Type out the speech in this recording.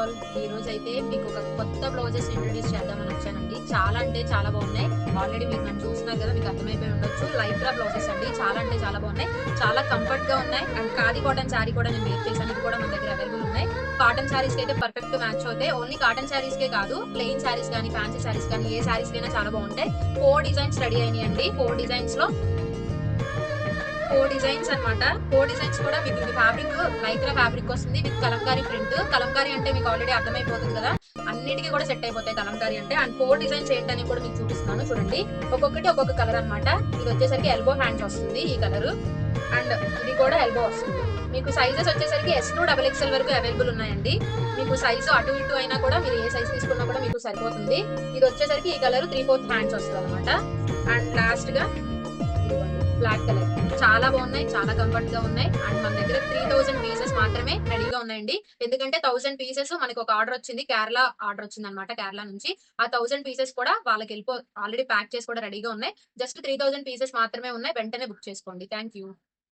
All. ఈ రోజు అయితే మీకు ఒక కొత్త బ్లౌజెస్ ఇంట్రొడ్యూస్ చేద్దామని వచ్చానండి. చాలా అంటే చాలా బాగున్నాయి. ఆల్రెడీ మీరు నన్ను చూస్తున్నారు కదా, మీకు అర్థమైపోయి ఉండొచ్చు. లైక్రా బ్లౌజెస్ అండి. చాలా అంటే చాలా బాగున్నాయి. చాలా కంఫర్ట్ గా ఉన్నాయి. అండ్ ఖాదీ కాటన్ శారీ కూడా నేను వేర్ చేశాను. ఇది కూడా మన దగ్గర అవైలబుల్ ఉన్నాయి. కాటన్ శారీస్ కి అయితే పర్ఫెక్ట్ మ్యాచ్ అవుతాయి. ఓన్లీ కాటన్ శారీస్ కే కాదు, ప్లెయిన్ శారీస్ కానీ, ఫ్యాన్సీ శారీస్ కానీ, ఏ శారీస్ కైనా చాలా బాగుంటాయి. 4 డిజైన్స్ రెడీ అయినాయండి. 4 డిజైన్స్ లో 4 డిజైన్స్ అన్నమాట. 4 డిజైన్స్ కూడా మీకు ఇది ఫ్యాబ్రిక్ లైక్రా ఫ్యాబ్రిక్ వస్తుంది విత్ కలంకారీ ప్రింట్. కలంకారీ అంటే మీకు ఆల్రెడీ అర్థమైపోతుంది కదా, అన్నిటికీ కూడా సెట్ అయిపోతాయి కలంకారీ అంటే. అండ్ 4 డిజైన్స్ ఏంటని కూడా మీకు చూపిస్తున్నాను చూడండి. ఒక్కొక్కటి ఒక్కొక్క కలర్ అన్నమాట. ఇది వచ్చేసరికి ఎల్బో హ్యాండ్స్ వస్తుంది ఈ కలర్. అండ్ ఇది కూడా ఎల్బో వస్తుంది. మీకు సైజెస్ వచ్చేసరికి S టు XXL వరకు అవైలబుల్ ఉన్నాయండి. మీకు సైజు అటు ఇటు అయినా కూడా మీరు ఏ సైజ్ తీసుకున్నా కూడా మీకు సరిపోతుంది. ఇది వచ్చేసరికి ఈ కలర్ 3/4 హ్యాండ్స్ వస్తుంది అనమాట. అండ్ లాస్ట్ గా బ్లాక్ కలర్. చాలా బాగున్నాయి, చాలా కంఫర్ట్ గా ఉన్నాయి. అండ్ మన దగ్గర 3000 పీసెస్ మాత్రమే రెడీగా ఉన్నాయండి. ఎందుకంటే 1000 పీసెస్ మనకి ఒక ఆర్డర్ వచ్చింది, కేరళ ఆర్డర్ వచ్చింది అనమాట, కేరళ నుంచి. ఆ 1000 పీసెస్ కూడా వాళ్ళకి ఆల్రెడీ ప్యాక్ చేసి కూడా రెడీగా ఉన్నాయి. జస్ట్ 3000 పీసెస్ మాత్రమే ఉన్నాయి. వెంటనే బుక్ చేసుకోండి. Thank you.